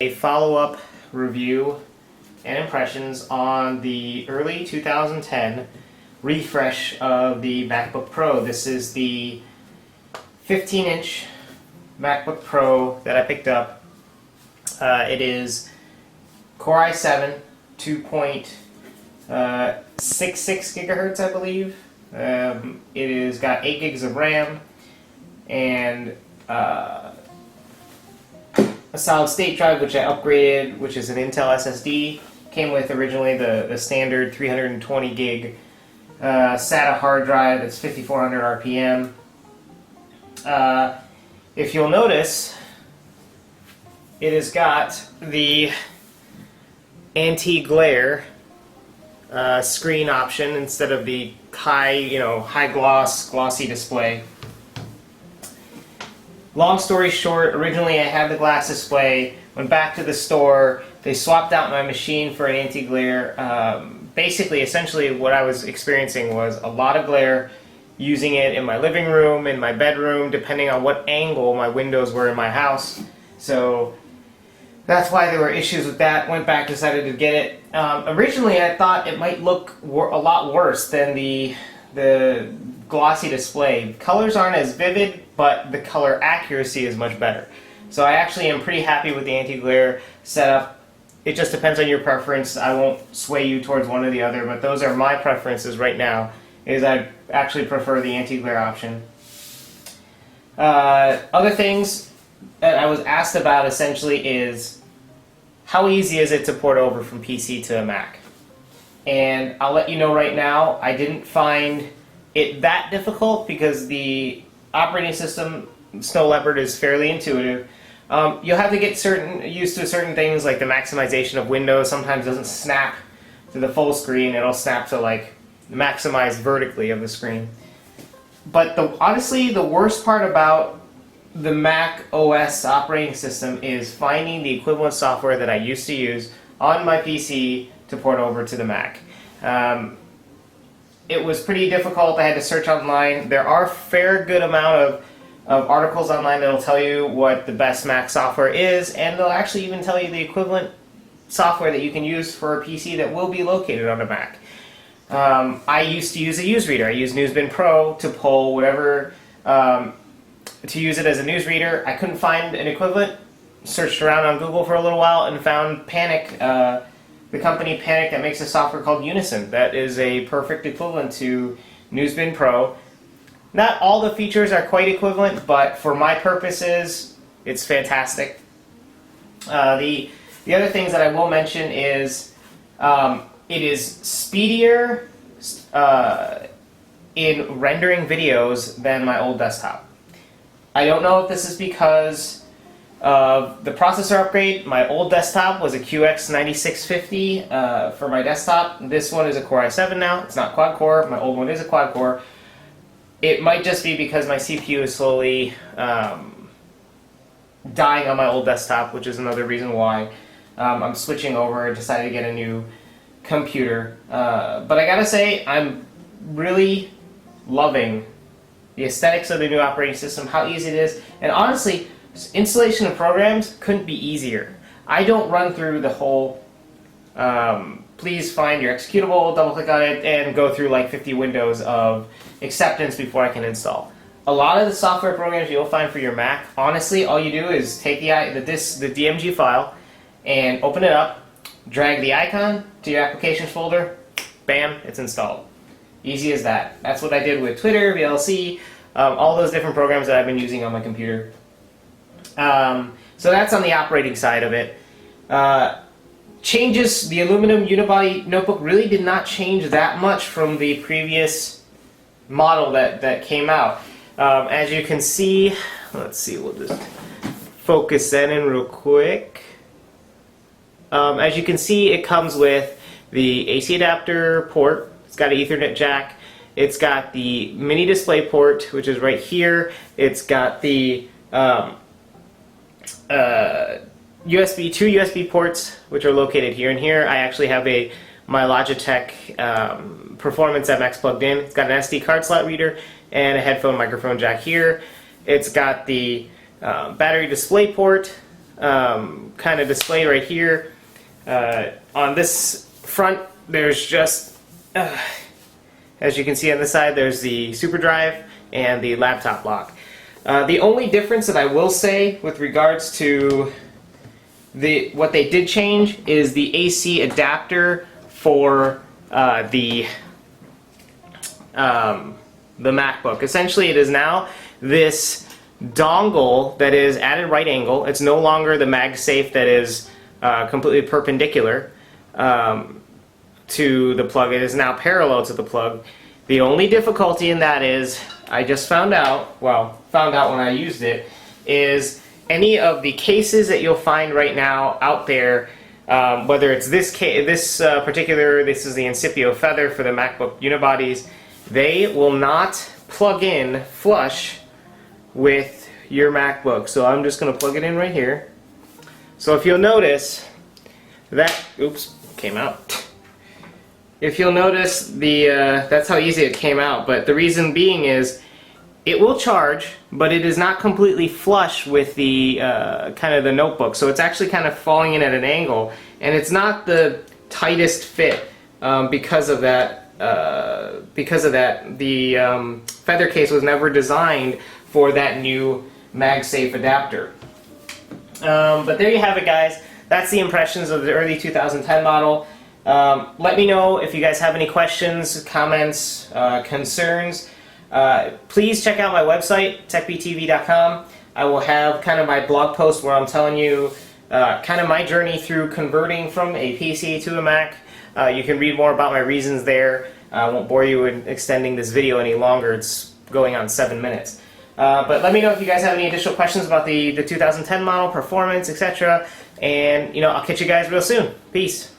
a follow-up review and impressions on the early 2010 refresh of the MacBook Pro. This is the 15-inch MacBook Pro that I picked up. It is Core i7, 2.66 gigahertz, I believe. It has got 8 gigs of RAM and a solid state drive, which I upgraded, which is an Intel SSD. Came with originally the standard 320 gig SATA hard drive. It's 5400 RPM. If you'll notice, it has got the anti-glare screen option instead of the high glossy display. Long story short, originally I had the glass display, went back to the store, they swapped out my machine for an anti-glare. Basically, essentially what I was experiencing was a lot of glare, using it in my living room, in my bedroom, depending on what angle my windows were in my house. So that's why there were issues with that. Went back, decided to get it. Originally I thought it might look a lot worse than the glossy display. Colors aren't as vivid, but the color accuracy is much better. So I actually am pretty happy with the anti-glare setup. It just depends on your preference. I won't sway you towards one or the other, but those are my preferences right now. I actually prefer the anti-glare option. Other things that I was asked about essentially is how easy is it to port over from PC to a Mac? And I'll let you know right now, I didn't find it that difficult because the operating system, Snow Leopard, is fairly intuitive. You'll have to get used to certain things, like the maximization of Windows sometimes doesn't snap to the full screen. It'll snap to like maximized vertically of the screen. But honestly, the worst part about the Mac OS operating system is finding the equivalent software that I used to use on my PC to port over to the Mac. It was pretty difficult. I had to search online. There are a fair good amount of articles online that will tell you what the best Mac software is, and they'll actually even tell you the equivalent software that you can use for a PC that will be located on a Mac. I used to use a newsreader. I used Newsbin Pro to pull whatever, to use it as a newsreader. I couldn't find an equivalent. Searched around on Google for a little while and found Panic, the company Panic that makes a software called Unison. That is a perfect equivalent to Newsbin Pro. Not all the features are quite equivalent, but for my purposes, it's fantastic. The other things that I will mention is it is speedier in rendering videos than my old desktop. I don't know if this is because of the processor upgrade. My old desktop was a QX9650 for my desktop. This one is a Core i7 now. It's not quad core. My old one is a quad core. It might just be because my CPU is slowly dying on my old desktop, which is another reason why I'm switching over and decided to get a new computer. But I gotta say, I'm really loving the aesthetics of the new operating system, how easy it is, and honestly, installation of programs couldn't be easier. I don't run through the whole please find your executable, double click on it, and go through like 50 windows of acceptance before I can install. A lot of the software programs you'll find for your Mac, honestly, all you do is take the DMG file and open it up, drag the icon to your applications folder, bam, it's installed. Easy as that. That's what I did with Twitter, VLC, all those different programs that I've been using on my computer. So that's on the operating side of it. Changes, the aluminum unibody notebook really did not change that much from the previous model that came out. As you can see, let's see, we'll just focus that in real quick. As you can see, it comes with the AC adapter port. It's got an Ethernet jack. It's got the mini display port, which is right here. It's got the two USB ports, which are located here and here. I actually have my Logitech Performance MX plugged in. It's got an SD card slot reader and a headphone microphone jack here. It's got the battery display port, kind of displayed right here. On this front, there's just, as you can see on the side, there's the super drive and the laptop lock. The only difference that I will say with regards to what they did change is the AC adapter for the MacBook. Essentially, it is now this dongle that is at a right angle. It's no longer the MagSafe that is completely perpendicular to the plug. It is now parallel to the plug. The only difficulty in that is, I just found out when I used it, is any of the cases that you'll find right now out there, whether it's this case, this is the Incipio Feather for the MacBook unibodies, they will not plug in flush with your MacBook. So I'm just going to plug it in right here. So if you'll notice that, oops, came out. If you'll notice, that's how easy it came out. But the reason being is, it will charge, but it is not completely flush with the kind of the notebook. So it's actually kind of falling in at an angle, and it's not the tightest fit because of that. The Feather case was never designed for that new MagSafe adapter. But there you have it, guys. That's the impressions of the early 2010 model. Let me know if you guys have any questions, comments, concerns. Please check out my website, techbtv.com. I will have kind of my blog post where I'm telling you kind of my journey through converting from a PC to a Mac. You can read more about my reasons there. I won't bore you in extending this video any longer. It's going on 7 minutes. But let me know if you guys have any additional questions about the 2010 model, performance, etc. And I'll catch you guys real soon. Peace.